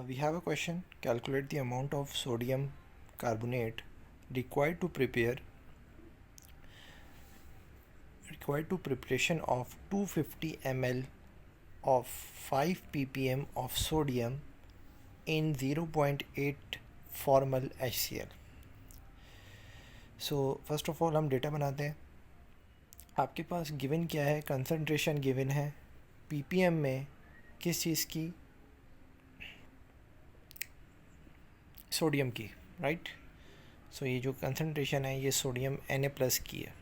We have a question. Calculate the amount of sodium carbonate required to preparation of 250 ml of 5 ppm of sodium in 0.8 formal HCl. So first of all हम data बनाते हैं. आपके पास given क्या है, concentration given है ppm में किस चीज़ की, सोडियम की, राइट. सो ये जो कंसंट्रेशन है ये सोडियम Na+ की है.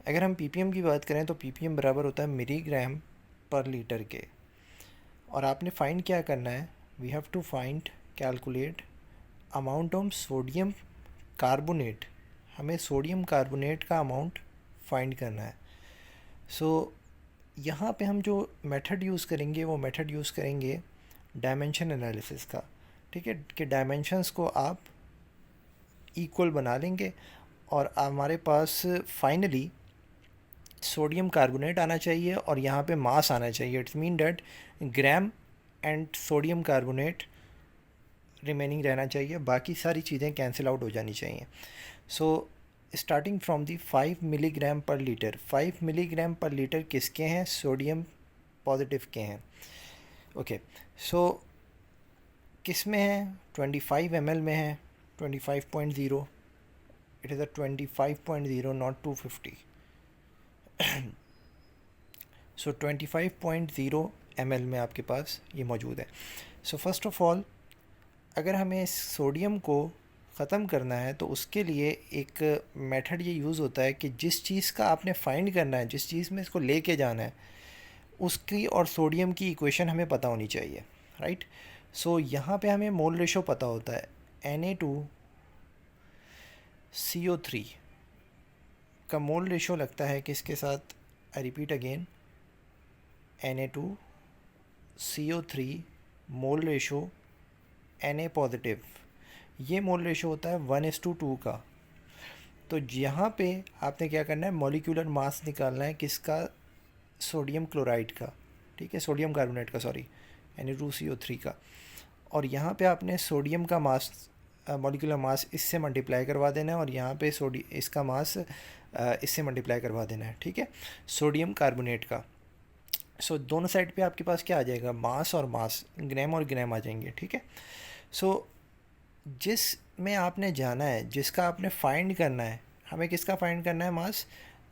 अगर हम ppm की बात करें तो ppm बराबर होता है मिलीग्राम पर लीटर के. और आपने फाइंड क्या करना है, we have to find calculate amount of sodium carbonate. हमें सोडियम कार्बोनेट का अमाउंट फाइंड करना है. सो यहाँ पे हम जो मेथड यूज़ करेंगे वो मेथड यूज़ करेंगे डायमेंशन एनालिसिस का. ठीक है, कि डायमेंशंस को आप इक्वल बना लेंगे और हमारे पास फाइनली सोडियम कार्बोनेट आना चाहिए और यहाँ पे मास आना चाहिए. It's mean that gram and sodium carbonate remaining रहना चाहिए, बाकी सारी चीज़ें कैंसिल आउट हो जानी चाहिए. So starting from the 5 milligram पर लीटर. 5 मिलीग्राम पर लीटर किसके हैं, सोडियम पॉजिटिव के हैं. ओके, सो किस में है, 25 ml में है, 25.0. It is a 25.0 not 250. So 25.0 ml में आपके पास ये मौजूद है. सो फर्स्ट ऑफ ऑल अगर हमें सोडियम को ख़त्म करना है तो उसके लिए एक मेथड ये यूज़ होता है कि जिस चीज़ का आपने फाइंड करना है, जिस चीज़ में इसको लेके जाना है, उसकी और सोडियम की इक्वेशन हमें पता होनी चाहिए, राइट. सो यहाँ पे हमें मोल रेशो पता होता है. Na2CO3 का मोल रेशो लगता है किसके साथ, I repeat again, Na2CO3 mole ratio Na positive, ये मोल रेशो होता है 1:2 का. तो यहाँ पे आपने क्या करना है, मॉलिक्यूलर मास निकालना है किसका, सोडियम क्लोराइड का, ठीक है, सोडियम कार्बोनेट का, सॉरी, Na2CO3 का. और यहाँ पे आपने सोडियम का मास, मॉलिक्यूलर मास इससे मल्टीप्लाई करवा देना है और यहाँ पे इसका मास इससे मल्टीप्लाई करवा देना है, ठीक है, सोडियम कार्बोनेट का. सो दोनों साइड पे आपके पास क्या आ जाएगा, मास और मास, ग्राम और ग्राम आ जाएंगे, ठीक है. सो जिस में आपने जाना है, जिसका आपने फाइंड करना है, हमें किसका फाइंड करना है, मास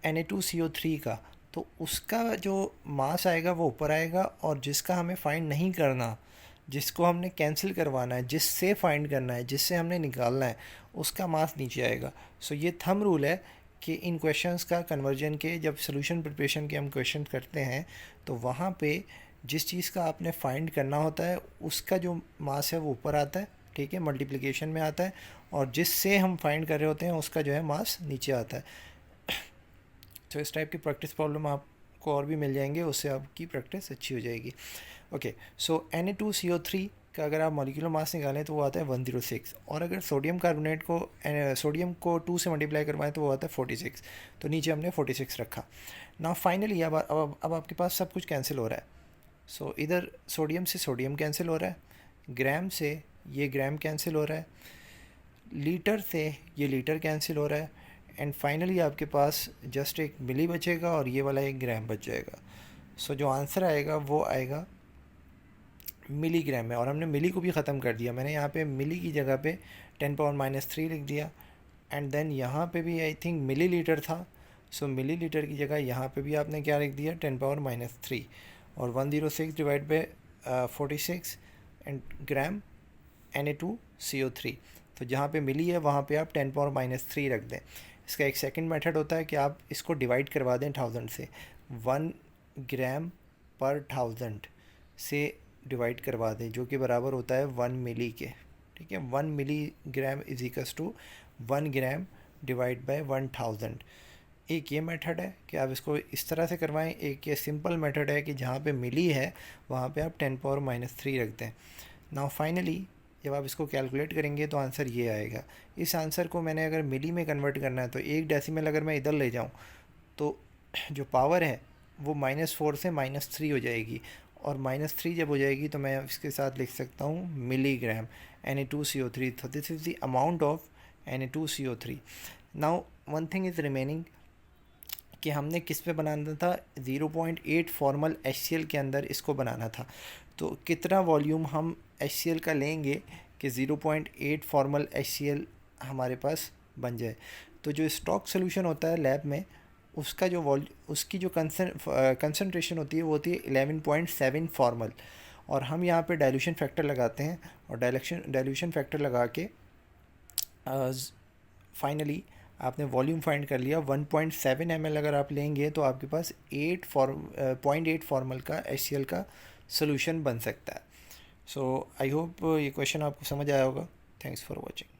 Na2CO3 का, तो उसका जो मास आएगा वो ऊपर आएगा और जिसका हमें फाइंड नहीं करना, जिसको हमने कैंसिल करवाना है, जिससे फाइंड करना है, जिससे हमने निकालना है, उसका मास नीचे आएगा. सो ये थंब रूल है कि इन क्वेश्चंस का कन्वर्जन के, जब सोल्यूशन प्रिपरेशन के हम क्वेश्चन करते हैं तो वहाँ पे जिस चीज़ का आपने फाइंड करना होता है उसका जो मास है वो ऊपर आता है, ठीक है, मल्टीप्लिकेशन में आता है, और जिससे हम फाइंड कर रहे होते हैं उसका जो है मास नीचे आता है. तो इस टाइप की प्रैक्टिस प्रॉब्लम आपको और भी मिल जाएंगे, उससे आपकी प्रैक्टिस अच्छी हो जाएगी. ओके, सो Na2CO3 का अगर आप मॉलिक्यूलर मास निकालें तो वो आता है 106, और अगर सोडियम कार्बोनेट को, सोडियम को 2 से मल्टीप्लाई करवाएं तो वो आता है 46. तो नीचे हमने 46 रखा. नाउ फाइनली अब आपके पास सब कुछ कैंसिल हो रहा है. सो इधर सोडियम से सोडियम कैंसिल हो रहा है, ग्राम से ये ग्राम कैंसिल हो रहा है, लीटर से ये लीटर कैंसिल हो रहा है, एंड फाइनली आपके पास जस्ट एक मिली बचेगा और ये वाला एक ग्राम बच जाएगा. सो जो आंसर आएगा वो आएगा मिलीग्राम में, और हमने मिली को भी ख़त्म कर दिया. मैंने यहाँ पे मिली की जगह पे 10⁻³ लिख दिया, एंड देन यहाँ पे भी आई थिंक मिली लीटर था. सो मिली लीटर की जगह यहाँ पे भी आपने क्या लिख दिया, 10⁻³ और 106 divide by 46 and gram Na2CO3. तो जहाँ पे मिली है वहाँ पे आप 10⁻³ रख दें. इसका एक सेकंड मेथड होता है कि आप इसको डिवाइड करवा दें 1000 से, 1 ग्राम पर 1000 से डिवाइड करवा दें, जो कि बराबर होता है 1 मिली के, ठीक है. 1 milligram is equals to 1 gram divide by 1000. एक ये मेथड है कि आप इसको इस तरह से करवाएं. एक ये सिंपल मेथड है कि जहाँ पे मिली है वहाँ पे आप 10⁻³ रख दें. नाउ फाइनली जब आप इसको कैलकुलेट करेंगे तो आंसर ये आएगा. इस आंसर को मैंने अगर मिली में कन्वर्ट करना है तो 1 डेसिमल अगर मैं इधर ले जाऊँ तो जो पावर है वो -4 से -3 हो जाएगी, और -3 जब हो जाएगी तो मैं इसके साथ लिख सकता हूँ मिलीग्राम Na2CO3. तो this is the amount of Na2CO3. Now one thing is remaining कि हमने किस पे बनाना था, 0.8 फॉर्मल HCl के अंदर इसको बनाना था. तो कितना वॉल्यूम हम HCl का लेंगे कि 0.8 फॉर्मल HCl हमारे पास बन जाए. तो जो स्टॉक सोल्यूशन होता है लैब में, उसका जो उसकी जो कंसनट्रेशन होती है वो होती है 11.7 फॉर्मल. और हम यहाँ पे डाइल्यूशन फैक्टर लगाते हैं और डाइल्यूशन फैक्टर लगा के फाइनली आपने वॉल्यूम फाइंड कर लिया. 1.7 ml अगर आप लेंगे तो आपके पास 0.8 फॉर्मल का HCl का सोल्यूशन बन सकता है. सो आई होप ये क्वेश्चन आपको समझ आया होगा. Thanks for watching.